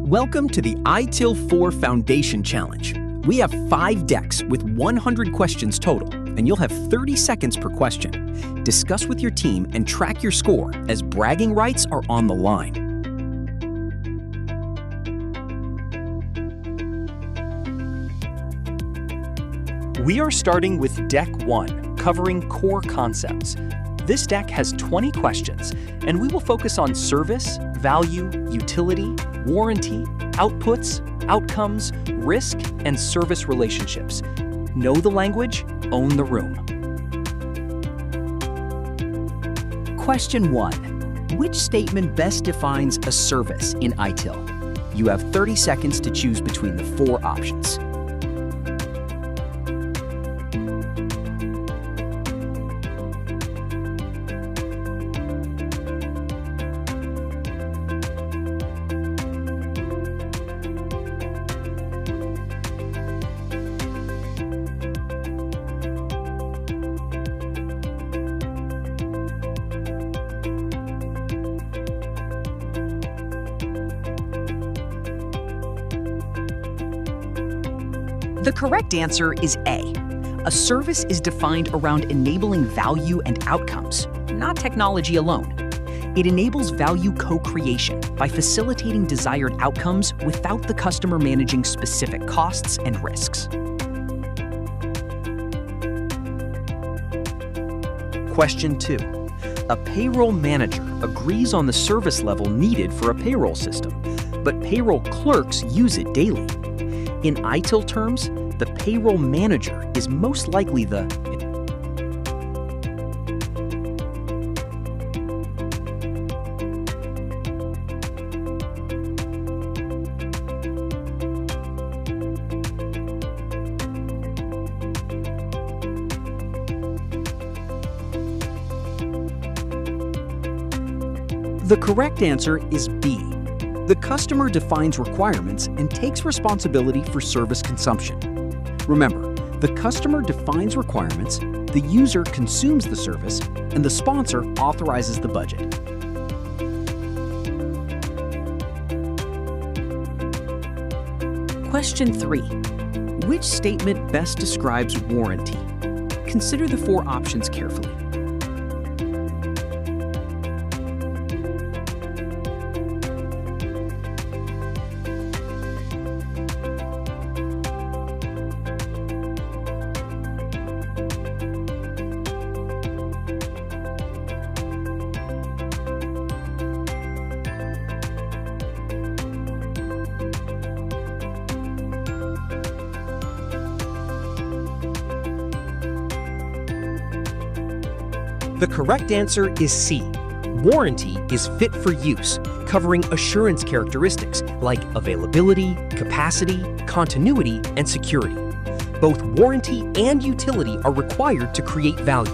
Welcome to the ITIL 4 Foundation Challenge. We have 5 decks with 100 questions total, and you'll have 30 seconds per question. Discuss with your team and track your score as bragging rights are on the line. We are starting with Deck 1, covering core concepts. This deck has 20 questions, and we will focus on service, value, utility, warranty, outputs, outcomes, risk, and service relationships. Know the language, own the room. Question 1. Which statement best defines a service in ITIL? You have 30 seconds to choose between the 4 options. The correct answer is A. A service is defined around enabling value and outcomes, not technology alone. It enables value co-creation by facilitating desired outcomes without the customer managing specific costs and risks. Question 2. A payroll manager agrees on the service level needed for a payroll system, but payroll clerks use it daily. In ITIL terms, the payroll manager is most likely the The correct answer is B. The customer defines requirements and takes responsibility for service consumption. Remember, the customer defines requirements, the user consumes the service, and the sponsor authorizes the budget. Question 3. Which statement best describes warranty? Consider the 4 options carefully. The correct answer is C. Warranty is fit for use, covering assurance characteristics like availability, capacity, continuity, and security. Both warranty and utility are required to create value.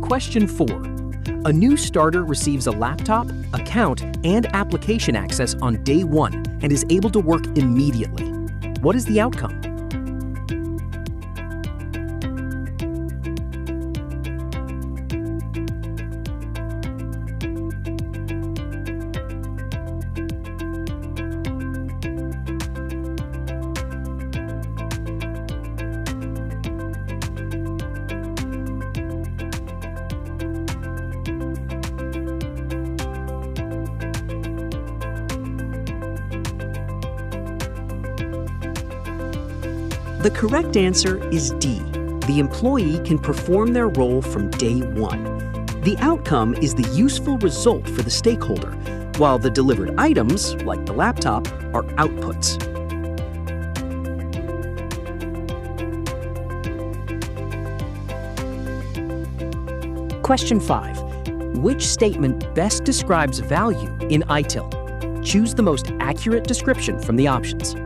Question 4. A new starter receives a laptop, account, and application access on day 1 and is able to work immediately. What is the outcome? The correct answer is D. The employee can perform their role from day 1. The outcome is the useful result for the stakeholder, while the delivered items, like the laptop, are outputs. Question 5. Which statement best describes value in ITIL? Choose the most accurate description from the options.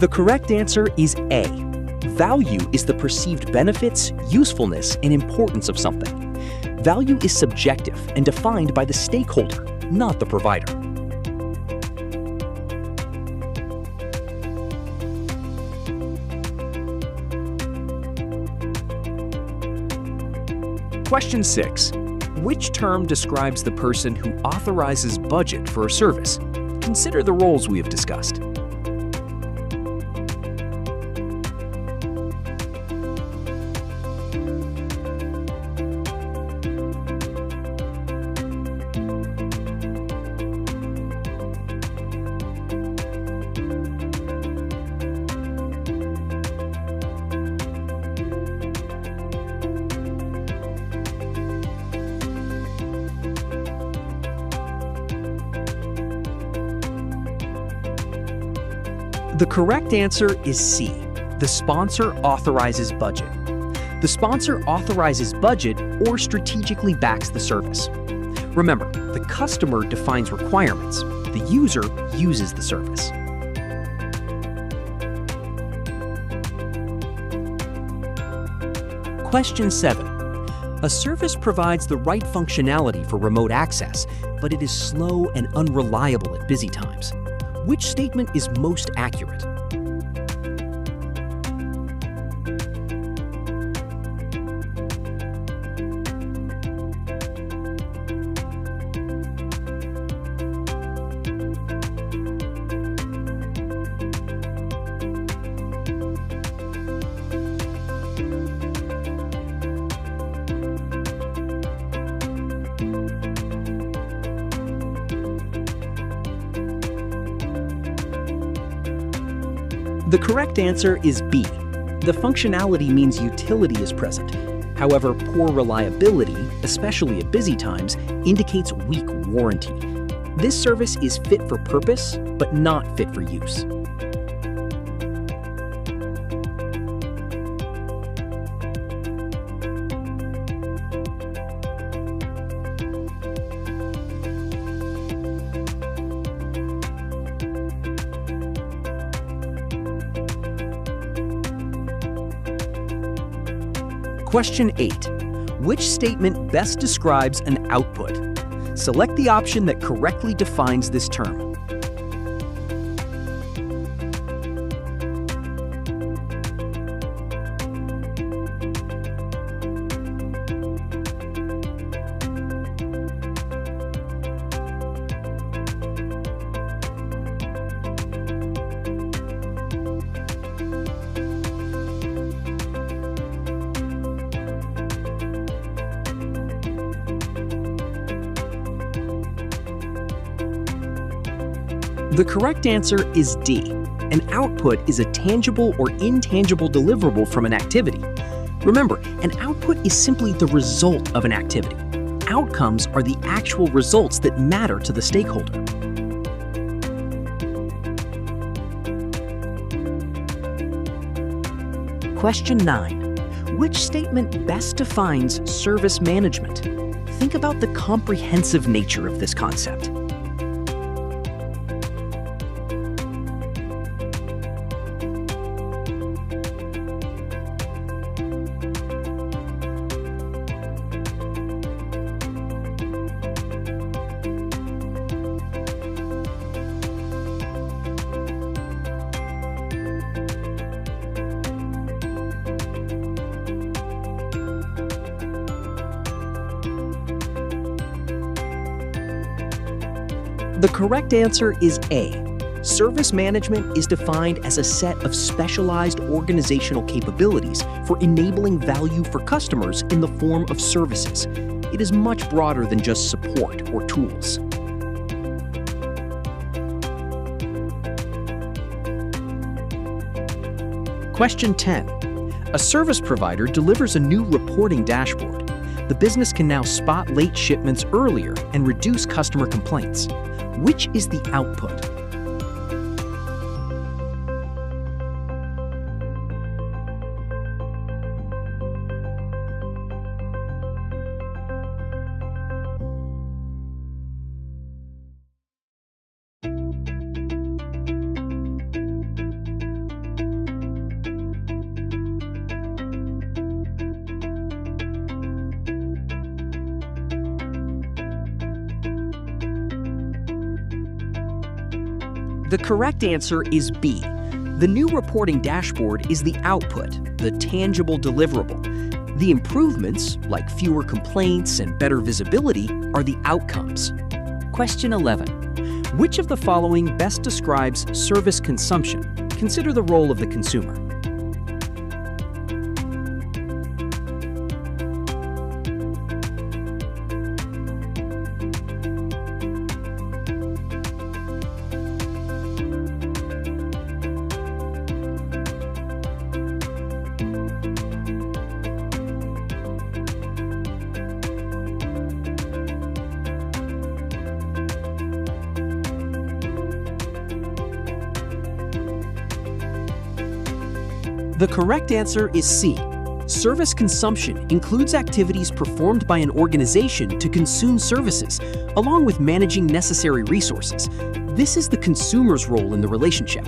The correct answer is A. Value is the perceived benefits, usefulness, and importance of something. Value is subjective and defined by the stakeholder, not the provider. Question 6. Which term describes the person who authorizes budget for a service? Consider the roles we have discussed. The correct answer is C. The sponsor authorizes budget. The sponsor authorizes budget or strategically backs the service. Remember, the customer defines requirements. The user uses the service. Question 7. A service provides the right functionality for remote access, but it is slow and unreliable at busy times. Which statement is most accurate? The correct answer is B. The functionality means utility is present. However, poor reliability, especially at busy times, indicates weak warranty. This service is fit for purpose, but not fit for use. Question 8. Which statement best describes an output? Select the option that correctly defines this term. The correct answer is D. An output is a tangible or intangible deliverable from an activity. Remember, an output is simply the result of an activity. Outcomes are the actual results that matter to the stakeholder. Question 9. Which statement best defines service management? Think about the comprehensive nature of this concept. The correct answer is A. Service management is defined as a set of specialized organizational capabilities for enabling value for customers in the form of services. It is much broader than just support or tools. Question 10. A service provider delivers a new reporting dashboard. The business can now spot late shipments earlier and reduce customer complaints. Which is the output? The correct answer is B. The new reporting dashboard is the output, the tangible deliverable. The improvements, like fewer complaints and better visibility, are the outcomes. Question 11. Which of the following best describes service consumption? Consider the role of the consumer. The correct answer is C. Service consumption includes activities performed by an organization to consume services, along with managing necessary resources. This is the consumer's role in the relationship.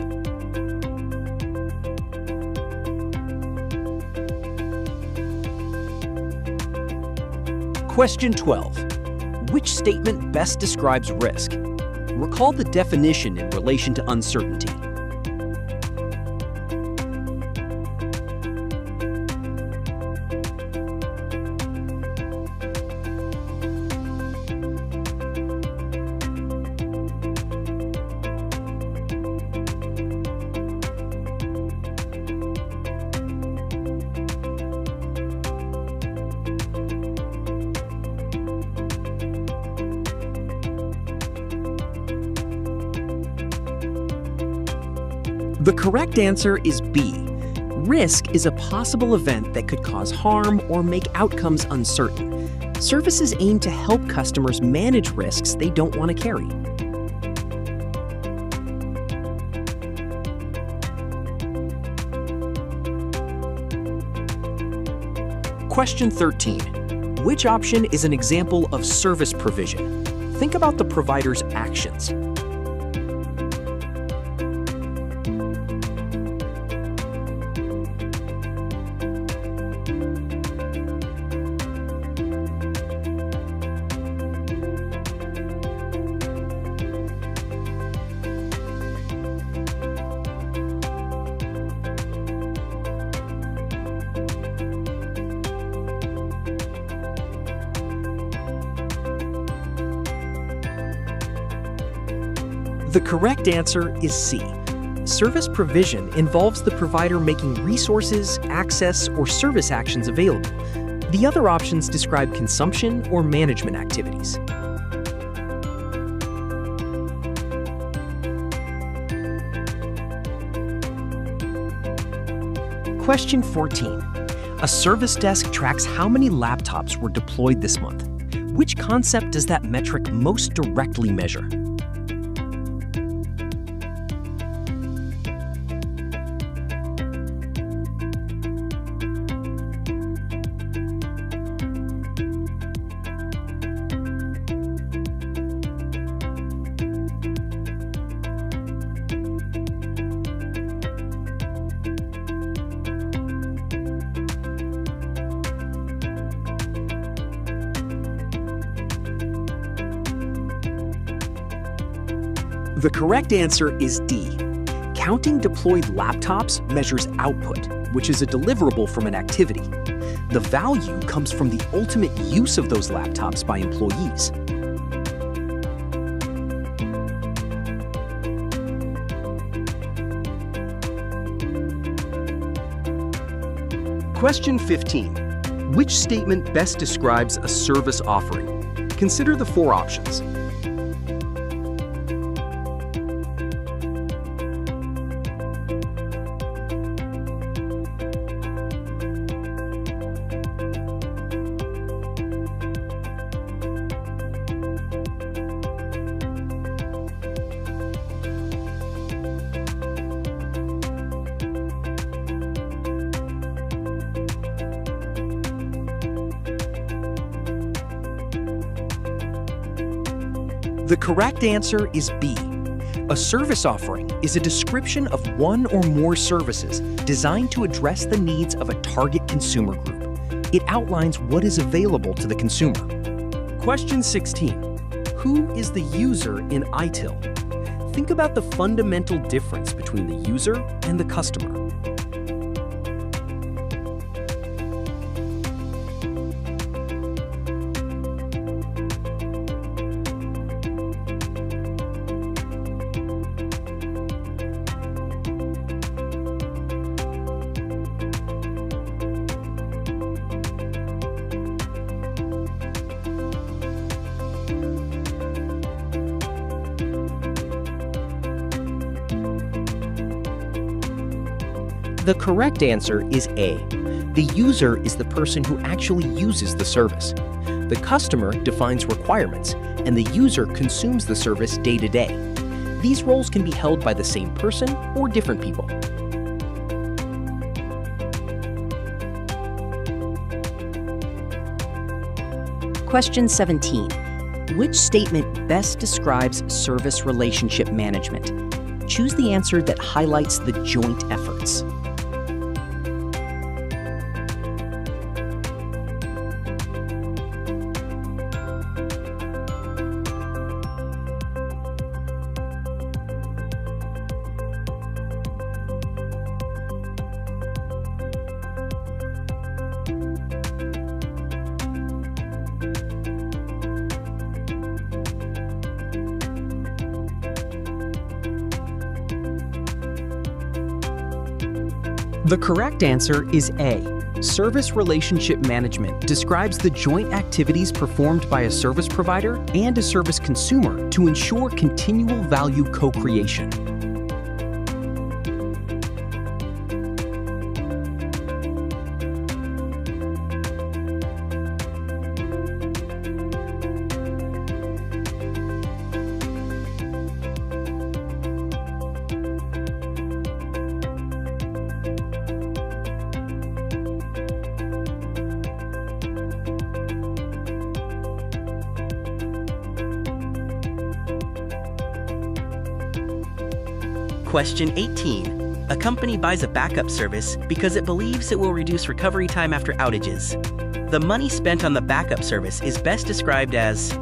Question 12. Which statement best describes risk? Recall the definition in relation to uncertainty. The correct answer is B. Risk is a possible event that could cause harm or make outcomes uncertain. Services aim to help customers manage risks they don't want to carry. Question 13. Which option is an example of service provision? Think about the provider's actions. The correct answer is C. Service provision involves the provider making resources, access, or service actions available. The other options describe consumption or management activities. Question 14. A service desk tracks how many laptops were deployed this month. Which concept does that metric most directly measure? The correct answer is D. Counting deployed laptops measures output, which is a deliverable from an activity. The value comes from the ultimate use of those laptops by employees. Question 15. Which statement best describes a service offering? Consider the four options. The correct answer is B. A service offering is a description of one or more services designed to address the needs of a target consumer group. It outlines what is available to the consumer. Question 16. Who is the user in ITIL? think about the fundamental difference between the user and the customer. The correct answer is A. The user is the person who actually uses the service. The customer defines requirements, and the user consumes the service day to day. These roles can be held by the same person or different people. Question 17. Which statement best describes service relationship management? Choose the answer that highlights the joint efforts. The correct answer is A. Service relationship management describes the joint activities performed by a service provider and a service consumer to ensure continual value co-creation. Question 18. A company buys a backup service because it believes it will reduce recovery time after outages. The money spent on the backup service is best described as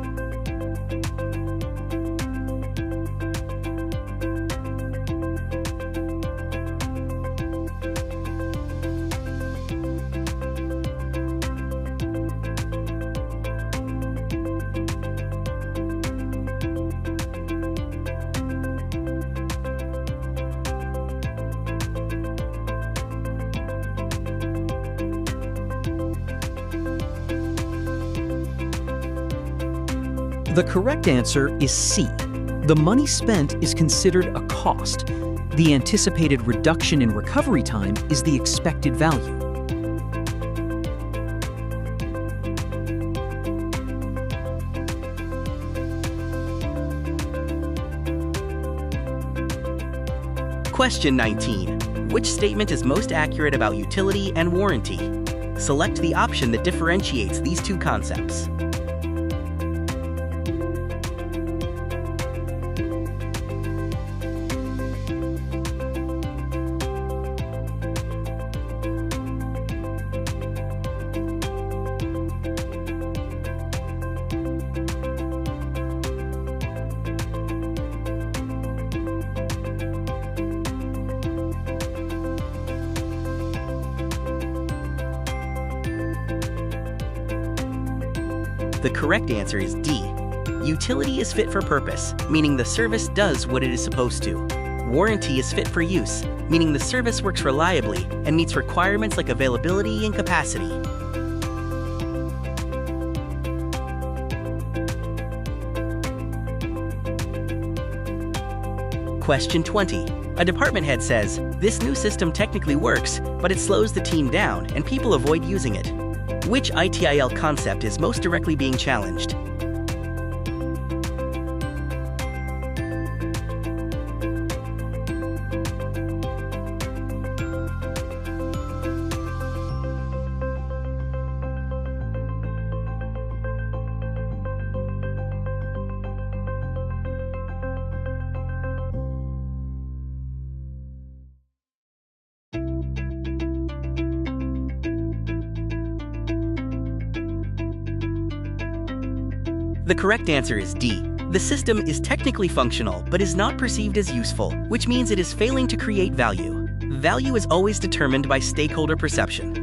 The correct answer is C. The money spent is considered a cost. The anticipated reduction in recovery time is the expected value. Question 19. Which statement is most accurate about utility and warranty? Select the option that differentiates these two concepts. The correct answer is D. Utility is fit for purpose, meaning the service does what it is supposed to. Warranty is fit for use, meaning the service works reliably and meets requirements like availability and capacity. Question 20. A department head says, "This new system technically works, but it slows the team down and people avoid using it." Which ITIL concept is most directly being challenged? The correct answer is D. The system is technically functional, but is not perceived as useful, which means it is failing to create value. Value is always determined by stakeholder perception.